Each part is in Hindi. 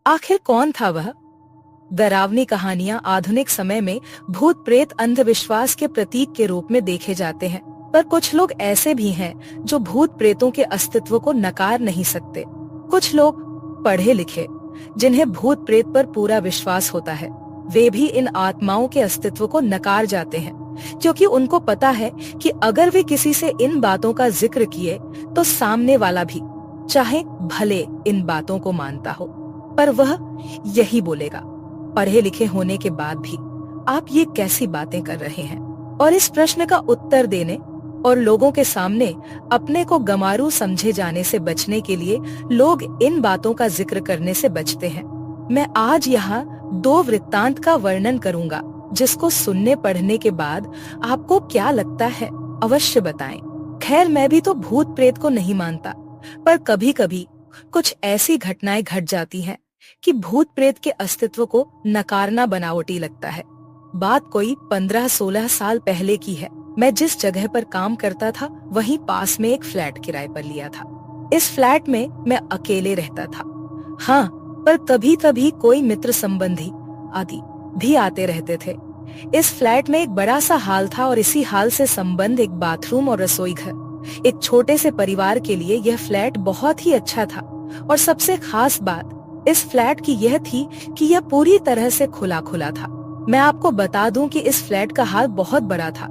आखिर कौन था वह? डरावनी कहानियां आधुनिक समय में भूत प्रेत अंधविश्वास के प्रतीक के रूप में देखे जाते हैं, पर कुछ लोग ऐसे भी हैं जो भूत प्रेतों के अस्तित्व को नकार नहीं सकते। कुछ लोग पढ़े लिखे, जिन्हें भूत प्रेत पर पूरा विश्वास होता है, वे भी इन आत्माओं के अस्तित्व को नकार जाते हैं, क्योंकि उनको पता है कि अगर वे किसी से इन बातों का जिक्र किए तो सामने वाला भी, चाहे भले इन बातों को मानता हो, पर वह यही बोलेगा। पढ़े लिखे होने के बाद भी आप ये कैसी बातें कर रहे हैं? और इस प्रश्न का उत्तर देने और लोगों के सामने अपने को गंवारू समझे जाने से बचने के लिए लोग इन बातों का जिक्र करने से बचते हैं। मैं आज यहाँ 2 वृत्तांत का वर्णन करूंगा, जिसको सुनने पढ़ने के बाद आपको क्या लगता है, अवश्य बताएं। खैर, मैं भी तो भूत प्रेत को नहीं मानता, पर कभी कभी कुछ ऐसी घटनाएं घट जाती हैं कि भूत प्रेत के अस्तित्व को नकारना बनावटी लगता है। बात कोई 15-16 साल पहले की है। मैं जिस जगह पर काम करता था वहीं पास में एक फ्लैट किराए पर लिया था। इस फ्लैट में मैं अकेले रहता था। हाँ, पर कभी कभी कोई मित्र संबंधी आदि भी आते रहते थे। इस फ्लैट में एक बड़ा सा हाल था और इसी हाल से संबंध एक बाथरूम और रसोई घर। एक छोटे से परिवार के लिए यह फ्लैट बहुत ही अच्छा था, और सबसे खास बात इस फ्लैट की यह थी कि यह पूरी तरह से खुला खुला था। मैं आपको बता दूं कि इस फ्लैट का हाल बहुत बड़ा था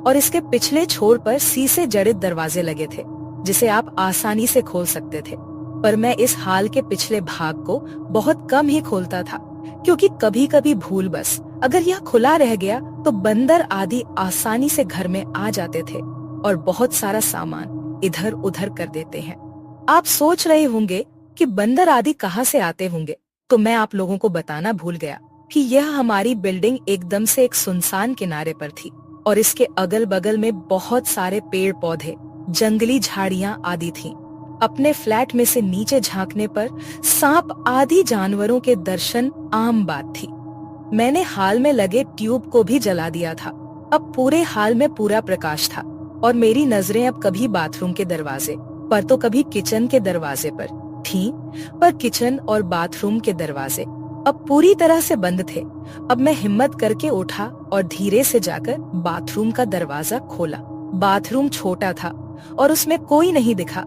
और इसके पिछले छोर पर शीशे जड़ित दरवाजे लगे थे, जिसे आप आसानी से खोल सकते थे। पर मैं इस हाल के पिछले भाग को बहुत कम ही खोलता था, क्योंकि कभी कभी भूलवश अगर यह खुला रह गया तो बंदर आदि आसानी से घर में आ जाते थे और बहुत सारा सामान इधर उधर कर देते हैं। आप सोच रहे होंगे कि बंदर आदि कहाँ से आते होंगे, तो मैं आप लोगों को बताना भूल गया कि यह हमारी बिल्डिंग एकदम से एक सुनसान किनारे पर थी और इसके अगल बगल में बहुत सारे पेड़ पौधे, जंगली झाड़ियां आदि थीं। अपने फ्लैट में से नीचे झांकने पर सांप आदि जानवरों के दर्शन आम बात थी। मैंने हाल में लगे ट्यूब को भी जला दिया था। अब पूरे हाल में पूरा प्रकाश था और मेरी नजरें अब कभी बाथरूम के दरवाजे पर तो कभी किचन के दरवाजे पर थीं, पर किचन और बाथरूम के दरवाजे अब पूरी तरह से बंद थे। अब मैं हिम्मत करके उठा और धीरे से जाकर बाथरूम का दरवाजा खोला। बाथरूम छोटा था और उसमें कोई नहीं दिखा।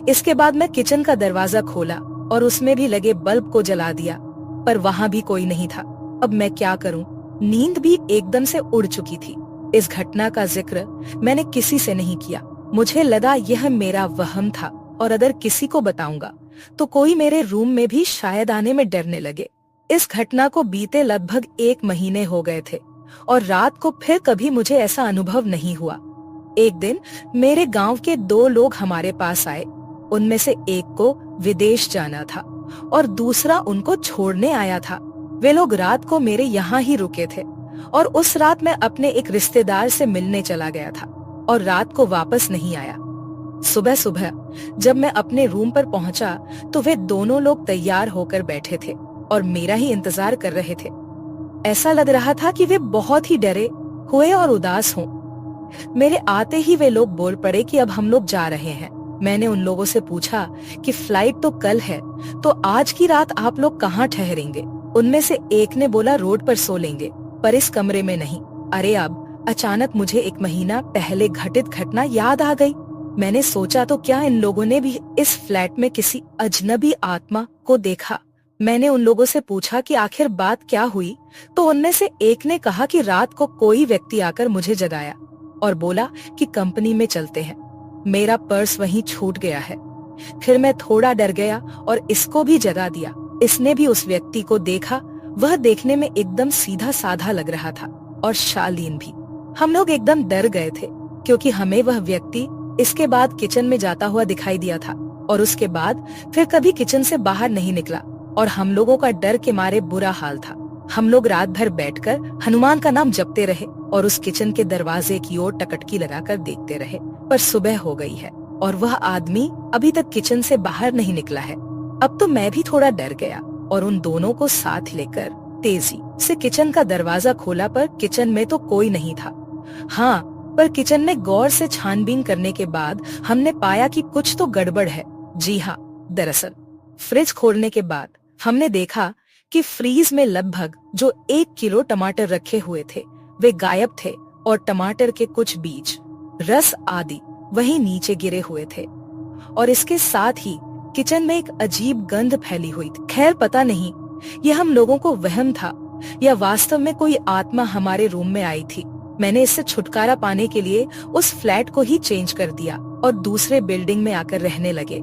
इसके बाद मैं किचन का दरवाजा खोला और उसमें भी लगे बल्ब को जला दिया, पर वहाँ भी कोई नहीं था। अब मैं क्या करूं? नींद भी एकदम से उड़ चुकी थी। इस घटना का जिक्र मैंने किसी से नहीं किया। मुझे लगा यह मेरा वहम था और अगर किसी को बताऊंगा तो कोई मेरे रूम में भी शायद आने में डरने लगे। इस घटना को बीते लगभग 1 महीने हो गए थे और रात को फिर कभी मुझे ऐसा अनुभव नहीं हुआ। एक दिन मेरे गांव के 2 लोग हमारे पास आए। उनमें से एक को विदेश जाना था और दूसरा उनको छोड़ने आया था। वे लोग रात को मेरे यहाँ ही रुके थे और उस रात मैं अपने एक रिश्तेदार से मिलने चला गया था और रात को वापस नहीं आया। सुबह सुबह जब मैं अपने रूम पर पहुंचा तो वे दोनों लोग तैयार होकर बैठे थे और मेरा ही इंतजार कर रहे थे। ऐसा लग रहा था कि वे बहुत ही डरे हुए और उदास हों। मेरे आते ही वे लोग बोल पड़े कि अब हम लोग जा रहे हैं। मैंने उन लोगों से पूछा कि फ्लाइट तो कल है, तो आज की रात आप लोग कहाँ ठहरेंगे? उनमें से एक ने बोला रोड पर सो लेंगे, पर इस कमरे में नहीं। अरे अब अचानक मुझे 1 महीना पहले घटित घटना याद आ गई। मैंने सोचा तो क्या इन लोगों ने भी इस फ्लैट में किसी अजनबी आत्मा को देखा? मैंने उन लोगों से पूछा कि आखिर बात क्या हुई, तो उनमें से एक ने कहा कि रात को कोई व्यक्ति आकर मुझे जगाया और बोला कि कंपनी में चलते हैं। मेरा पर्स वहीं छूट गया है। फिर मैं थोड़ा डर गया और इसको भी जगा दिया। इसने भी उस व्यक्ति को देखा। वह देखने में एकदम सीधा साधा लग रहा था और शालीन भी। हम लोग एकदम डर गए थे क्योंकि हमें वह व्यक्ति इसके बाद किचन में जाता हुआ दिखाई दिया था और उसके बाद फिर कभी किचन से बाहर नहीं निकला और हम लोगों का डर के मारे बुरा हाल था। हम लोग रात भर बैठकर हनुमान का नाम जपते रहे और उस किचन के दरवाजे की ओर टकटकी लगाकर देखते रहे, पर सुबह हो गई है और वह आदमी अभी तक किचन से बाहर नहीं निकला है। अब तो मैं भी थोड़ा डर गया और उन दोनों को साथ लेकर तेजी से किचन का दरवाजा खोला, पर किचन में तो कोई नहीं था। हाँ, पर किचन में गौर से छानबीन करने के बाद हमने पाया कि कुछ तो गड़बड़ है। जी हाँ, दरअसल फ्रिज खोलने के बाद हमने देखा कि फ्रीज में लगभग जो 1 किलो टमाटर रखे हुए थे वे गायब थे और टमाटर के कुछ बीज, रस आदि वहीं नीचे गिरे हुए थे। और इसके साथ ही किचन में एक अजीब गंध फैली हुई थी। खैर पता नहीं यह हम लोगों को वहम था या वास्तव में कोई आत्मा हमारे रूम में आई थी। मैंने इससे छुटकारा पाने के लिए उस फ्लैट को ही चेंज कर दिया और दूसरे बिल्डिंग में आकर रहने लगे।